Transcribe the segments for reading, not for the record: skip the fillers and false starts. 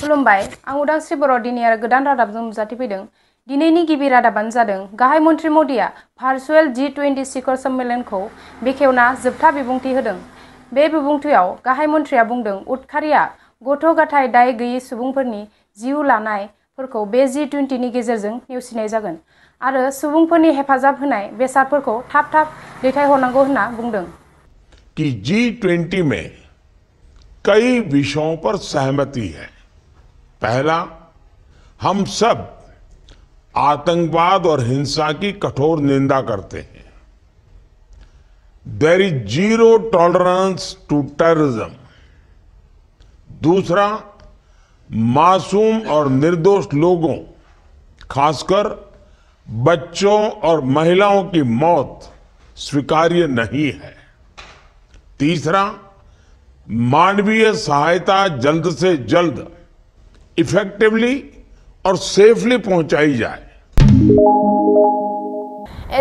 खुलुमबाय आं उदांस्रि बर' दिनै आरो गोदान रादाबजों नुजाथिफैदों। दिनैनि गिबि रादाबानो जादों गाहाय मन्त्रि मोदिया भार्चुएल G20 शिखर सम्मेलनखौ बेखेवना जोबथा बिबुंथि होदों। बे बिबुंथियाव गाहाय मन्थ्रिया बुंदों उदखारिया गथ' गथाय दाय गैयै सुबुंफोरनि जिउ लानायफोरखौ बे G20 नि गेजेरजों नेवसिनाय जागोन आरो सुबुंफोरनि हेफाजाब होनाय बेसादफोरखौ थाब दैथायहरनांगौ होनना बुंदों। कि G20 में कई विषयों पर सहमति है। पहला, हम सब आतंकवाद और हिंसा की कठोर निंदा करते हैं। There is zero tolerance to terrorism. दूसरा, मासूम और निर्दोष लोगों, खासकर बच्चों और महिलाओं की मौत स्वीकार्य नहीं है। तीसरा, मानवीय सहायता जल्द से जल्द इफेक्टिवली और सेफली पहुंचाई जाए।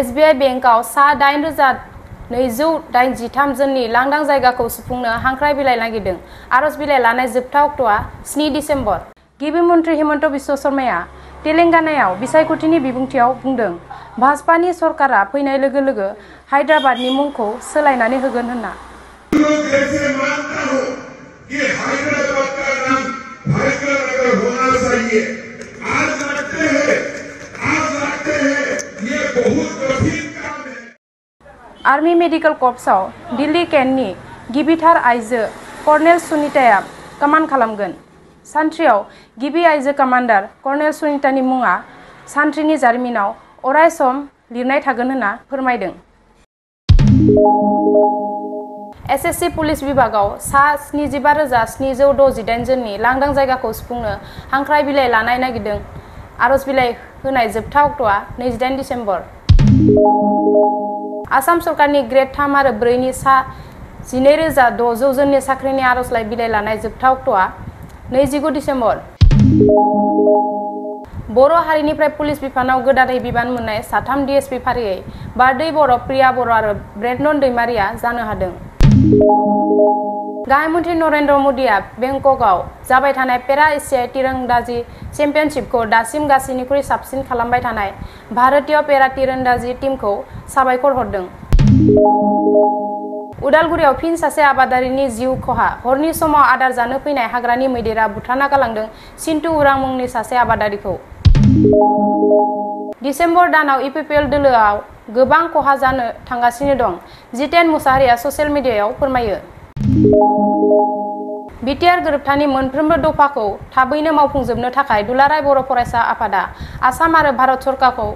SBI बेंकआव सा 8,283 जननि लांदां जायगाखौ सुफुंनो हांख्राय बिलाइ नागिरदों। आरज बिलाइ लानाय जोबथा अक्ट'आ 7 दिसेम्बर। गिबि मन्त्रि हिमन्त बिश्व शर्माया तेलेंगानायाव बिसायख'थिनि बिबुंथियाव बुंदों भाजपानि सरकारा फैनाय लोगो लोगो हायद्राबादनि मुंखौ सोलायनानै होगोन होनना। आर्मी मेडिकल कर्प्सआव दिल्ली केन्टनि गिबिथार आइजो कर्नेल सुनीताया कमान्ड खालामगोन। सान्थ्रियाव गिबि आइजो कमान्डार कर्नेल सुनीतानि मुङा सान्थ्रिनि जारिमिनाव अराय सम लिरनाय थागोन होनना फोरमायदों। SSC पुलिस विभागाव सा 75,768 जननि लांदां जायगाखौ सुफुंनो हांख्राय बिलाइ लानाय नागिरदों। आरज बिलाइ होनाय जोबथा अक्ट'आ 28 दिसेम्बर। आसाम सरकारनि ग्रेड 3 आरो 4 नि सा 12,600 जननि साख्रिनि आरजलाइ बिलाइ लानाय जोबथा अक्ट'आ 29 दिसेम्बर। बर' हारिनिफ्राय पुलिस बिफानाव गोदानै बिबान मोननाय 3 DSP फारियै बारदै बर', प्रिया बर' आरो ब्रेडन दैमारिया जानो हादों। गाहाय मन्त्रि नरेन्द्र मोदिया बेंककआव जाबाय थानाय पेरा एशियाई तीरंदाजी चेम्पियनशिपखौ दासिम गासैनिख्रुइ साबसिन खालामबाय थानाय भारतीय पेरा तीरंदाजी टीमखौ साबायखर हरदों। उदालगुरियाव फिन सासे आबादारिनि जिउ खहा। हरनि समाव आदार जानो फैनाय हाग्रानि मैदेरा बुथारना गालांदों सिन्टु उरां मुंनि सासे आबादारिखौ। दिसेम्बर दानाव EPPL दोलोआव गोबां खहा जानो थांगासिनो दं, जितेन मुसाहारिया ससियेल मिडियायाव फोरमायो। बिटिआर गोरोबथानि मोनफ्रोमबो दफाखौ थाबैनो मावफुंजोबनो थाखाय दुलाराय बर' फरायसा आफादा आसाम आरो भारत सरकारखौ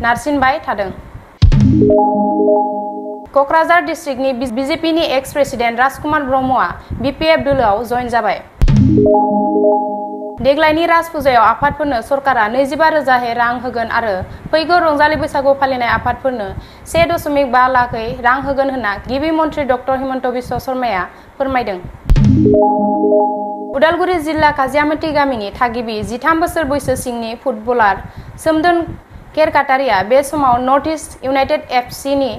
नारसिनबाय थादों। क'क्राझार डिस्ट्रिक्टनि BJPनि एक्स प्रेसिडेन्ट राजकुमार ब्रह्मआ BPF दोलोआव जइन जाबाय। देग्लायनि राज फुजायाव आफादफोरनो सरकारा 25,000 रां होगोन आरो फैगौ रंजालि बैसागु फालिनाय आफादफोरनो 1.5 लाखै रां होगोन होनना गिबि मन्त्रि डक्टर हिमन्त बिश्व शर्माया फोरमायदों। उदालगुरि जिल्ला काजियामाटी गामिनि थागिबि 13 बोसोर बैसो सिंनि फुटबलार सोमदोन केरकाटारिया बे समाव नर्थ इस्ट इउनाइटेड FC नि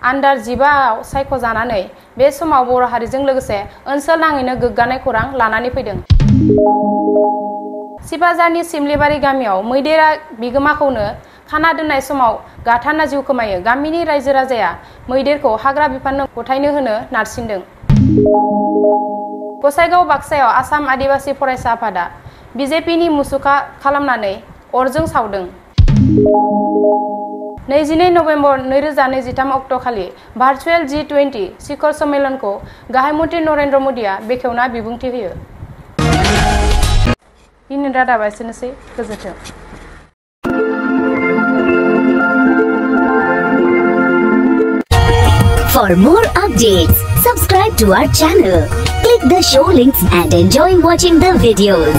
आन्डार 15 आव सायख'जानानै बे समाव बर' हारिजों लोगोसे ओनसोल नाङैनो गोग्गानाय खौरां लानानै फैदों। सिपाझारनि सिमलिबारि गामियाव मैदेरा बिगोमाखौनो खाना दोननाय समाव गाथारना जिउ खोमायो। गामिनि रायजो राजाया मैदेरखौ हाग्रा बिफाननो गथायनो होनो नारसिनदों। गसाइगाव बाक्सायाव आसाम आदिबासि फरायसा आफादा BJPनि मुसुखा खालामनानै अरजों सावदों। 22 नभेम्बर 2023 अक्ट'खालि भार्चुएल G20 शिखर सम्मेलनखौ गाहाय मन्त्रि नरेन्द्र मोदिया बेखेवना बिबुंथि होयो। दिनैनि रादाबा एसेनोसै। गोजोन्थों। For more updates, subscribe to our channel, click the show links and enjoy watching the videos.